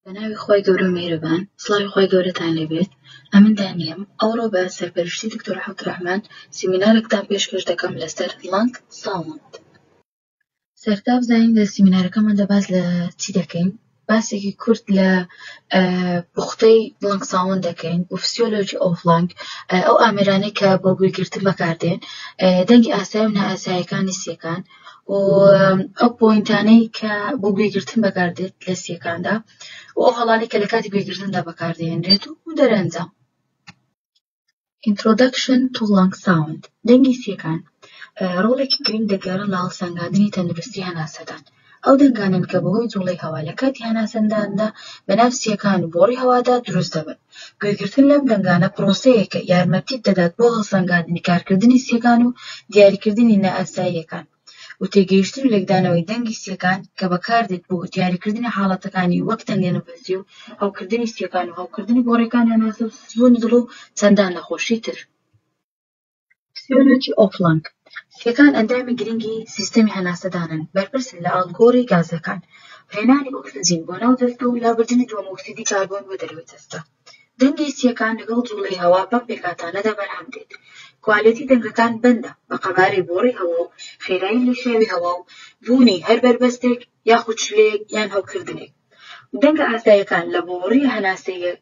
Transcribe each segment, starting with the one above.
بەناوی خۆی گەورە و میهرەبان، سڵاوی خۆی گەورەتان لێبێت. ئەمن دانیەم ئەوڕۆ بە سەرپەرشتی دکتۆر عەبدوڕەحمان سیمینارێکتان پێشکەش دەکەم لەسەر لەنگ ساوند. سەرەتا بزانین لە سیمینارەکەماندا باس لە چی دەکەین. باسێکی کورت لە پوختەی لەنگ ساوند دەکەین و فسیۆلۆجی ئۆف لەنگ، ئەو ئامێرانەی کە بۆ گوێگرتن بەکاردێن، دەنگی ئاسایی و نائاساییەکانی سیەکان و ئەو پۆینتانەی کە بۆ گوێگرتن بەکاردێت لە سیەکاندا و ئەو هەڵانەی کە لە کاتی گوێگرتندا بەکاردێنرێت و دەرەنجام. Introduction to Lung Sound. دەنگی سیەکان ڕۆڵێکی گرنگ دەگەڕن لە هەڵسەنگاندنی تەندروستی هەناسەدان. ئەو دەنگانن کە بەهۆی جوڵەی هەوا لە کاتی هەناسەنداندا بەناو سیەکان و بۆڕی هەوادا دروست دەبن. گوێگرتن لەم دەنگانە پرۆسەیەکە یارمەتیت دەدات بۆ هەڵسەنگاندنی کارکردنی سیەکان و دیاریکردنی نائاساییەکان و تێگەیشتن و لێکدانەوەی دەنگی سیەکان کە بەکاردێت بۆ دیاریکردنی حاڵەتەکانی وەک تەنگەنەفەسی و هەوکردنی سیەکان و هەوکردنی گۆڕیەکانی هەناسە و سوزبوونی دڵ و چەندان نەخۆشی تر. فسیۆلۆجی ئۆف لەنگ. سیەکان ئەندامی گرنگی سیستەمی هەناسەدانن، بەرپرسن لە ئاڵگۆڕی گازەکان، هێنانی ئۆکسجین بۆ ناو جەستە و لابردنی دووەمۆکسیدی کاربۆن بۆ دەرەوەی جەستە. دەنگی سیەکان لەگەڵ جوڵەی هەوا بەم پێکهاتانەدا بەرهەم دێت. کواڵیتی دەنگەکان بەندە بە قەبارەی بۆڕی هەوا و خێرایی لە شێوی هەوا و بوونی هەر بەربەستێک یاخود شلەیەک یان هەوکردنێک. دەنگە ئاساییەکان لە بۆڕی هەناسەیە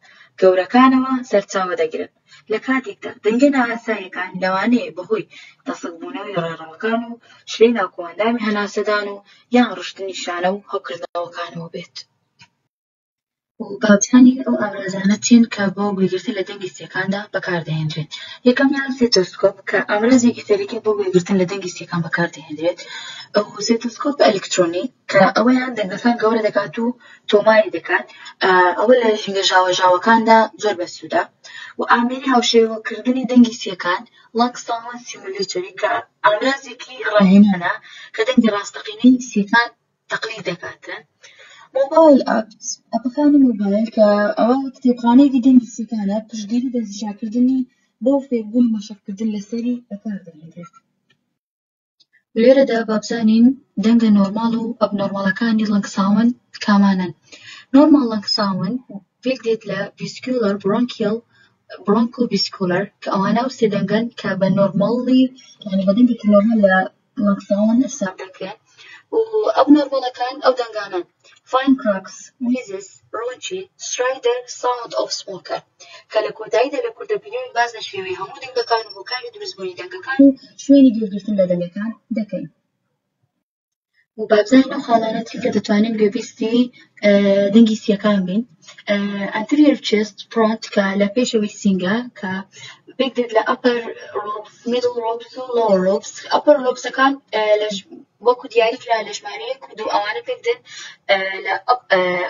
گەورەکانەوە سەرچاوە دەگرن. لە کاتێکدا دەنگە نائاساییەکان لەوانەیە بەهۆی دەسەڵبوونەوەی ڕێڕەوەکان و شلەی ناوکۆئەندامی هەناسەدان و یان ڕشتنی شانە و هەوکردنەوەکانەوە بێت. باوجانی ئەو ئامڕازانە چین کە بۆ گوێگرتن لە دەنگی سیەکاندا بەکاردەهێنرێت. یەکەمیان سێتۆسکۆپ کە ئامڕازێکی سەرەکی بۆ گوێگرتن لە دەنگی سیەکان بەکاردەهێنرێت. ئەو سێتۆسکۆپ ئەلکترۆنی کە ئەوەیان دەنگەکان گەورە دەکات و تۆماری دەکات، ئەوە لە ژینگە ژاوەژاوەکاندا زۆر بەسوودە و ئامێری هاوشێوەکردنی دەنگی سیەکان لەنگ ساوند سیمولیتۆری کە ئامڕازێکی ڕاهێنانە کە دەنگی ڕاستەقینەی سیەکان تەقلید دەکاتن. مۆبایل ئەپەکانی مۆبایل کە ئەوە کتێبخانەیەکی دەنگی سیەکانە پشتگیری دەستنیشانکردنی بۆ فێربوون و مەشقکردن لەسەری بەکاردەهێنرێت. لێرەدا بابزانین دەنگە نۆرماڵ و ئەبنۆرماڵەکانی لەنگ ساوند کامانن. نۆرماڵ لەنگ ساوند پێک دێت لە ڤیسکیولەر برۆنکۆ ڤیسکیولەر کە ئەوانە ئەو سێ دەنگن کە بە نۆرماڵی یعنی بە دەنگێکی نۆرمال لە لەنگ ساوند حساب دەکرێن و ئەو نۆرماڵەکان ئەو دەنگانن: فاین کراکس، ویزز، ڕۆچی، سترایدر، ساوند ئۆف سمۆکەر کە لە کۆتاییدا لە کوردەبینەوەی باز لە شێوەی هەموو دەنگەکان و هۆکاری دروستبوونی دەنگەکان و شوێنی گوێگرتن لە دەنگەکان دەکەین. و بابزانین ئەو خاڵانەتی کە دەتوانین گوێبیستی دەنگی سیەکان بین. anterior chest front کە لە پێشەوەی سینگە کە پێک دێت لە upper lobes، middle lobes و lower lobes. upper lobesەکان وەکو دیاریکرا لە ژمارە 1 و 2 ئەوانە پێک دێن لە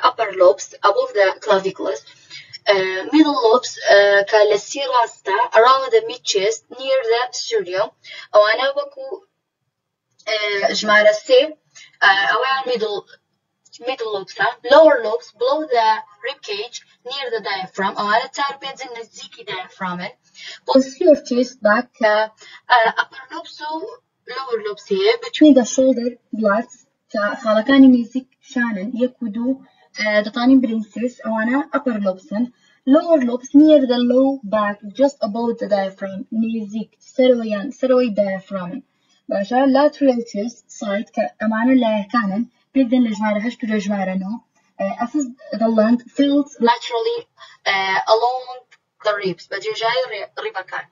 upper lobes above the claviculas. middle lobes کە لە سی ڕاستە around the mid chest near the sternum ئەوانە وەکو ژمارە 3 ئەوەیان middle lobes. lower lobes below the rib cage near the diaphragm ئەوانە 4-5 نزیکی diaphragmن. posterior chest back کە upper lobes و lower lobes هەیە between the shoulder blades کە خاڵەکانی نزیک شانن 1 و 2 دەتوانین برین 3 ئەوانە upper lobesن. lower lobes near the low back just above the diaphragm نزیک سەرەوەی diaphragmن. باشە lateral chest side کە ئەمانە لایەکانن پێک دێن لە ژمارە 8 و لە ژمارە 9. assess the lung fills laterally along the ribs بەجێژایی ڕیبەکان.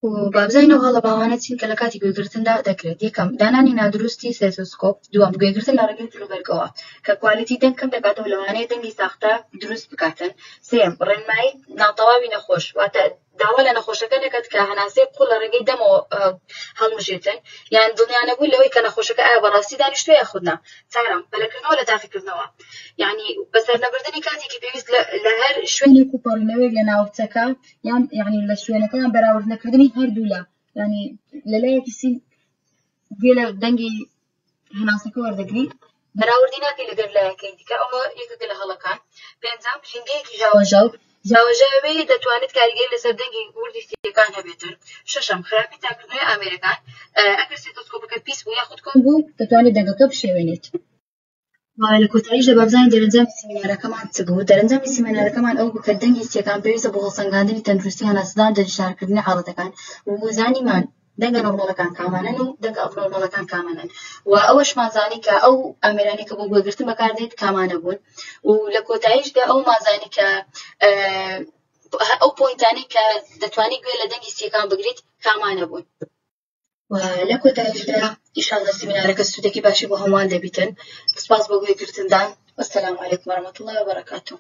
و بابزانین ئەو هەڵە باوانە چین کە لە کاتی گوێگرتندا دەکرێت. یەکەم دانانی نادروستی سێتۆسکۆپ، دووەم گوێگرتن لە ڕێگەی جلوبەرگەوە کە کوالیتی دەنگ کەم دەکاتەوە لەوانەیە دەنگی ساختە دروست بکاتن. سێم ڕێنمایی ناوتەواوی نەخۆش واتە داوا لە نەخۆشەکە دەکات کە هەناسەی قوڵ لە ڕێگەی دەمەوە هەڵمژێتن یان دڵنیانەبوو لەوەی کە نەخۆشەکە ئایا بەڕاستی دانیشتووە یان خودنا. چارەم بەلەکردنەوە لە تاقیکردنەوە یعنی بەسەرنەبردنی کاتێکی پێویست لە هەر شوێنێک و پەڕینەوەیەک لە ناوچەکە یان یعنی لە شوێنەکەیان بەراورد نەکردنی هەردوولا یعنی لەلایەکی سین گوێ لە دەنگی هەناسەکە وەردەگری بەراوردی ناکەی لەگەر لایەکەی دیکە ئەوە یەکێکە لە هەڵەکان. پێنجەم ژینگەیەکی ژاوەژاوی دەتوانێت کاریگەری لەسەر دەنگی وردی سیەکان هەبێتن. شەشەم خراپی تاکردنەوەی ئامێرەکان ئەگەر سێتۆسکۆپەکە پیس بوو یاخود کۆم بوو دەتوانێت دەنگەکە بشێوێنێت. لە کۆتاییشدا بابزانین دەرەنجامی سیمینارەکەمان چ بوو دەرەنجامی سیمینارەکەمان ئەو بوو کە دەنگی سیەکان پێویستە بۆ هەڵسەنگاندنی تەندروستی هەناسەدان دەنیشانکردنی حاڵەتەکان و زانیمان دەنگە نۆرمەڵەکان کامانن و دەنگە ئەبنۆرمەڵەکان کامانن و ئەوەشمان زانی کە ئەو ئامێرانی کە بۆ گوێگرتن بەکاردێت کامانە بوون و لە کۆتاییشدا ئەومان زانی کە ئەو پۆینتانەی کە دەتوانێت گوێ لە دەنگی سیەکان بگریت کامانە بوون و لە کۆتاییشدا ئینشاڵڵا سیمینارەکە سوودێکی باشی بۆ هەمووان دەبیتن سپاس بۆ گوێگرتندا وەسەلام عەلەیکوم وەرەحمەتوڵڵاهی وەبەرەکاتوه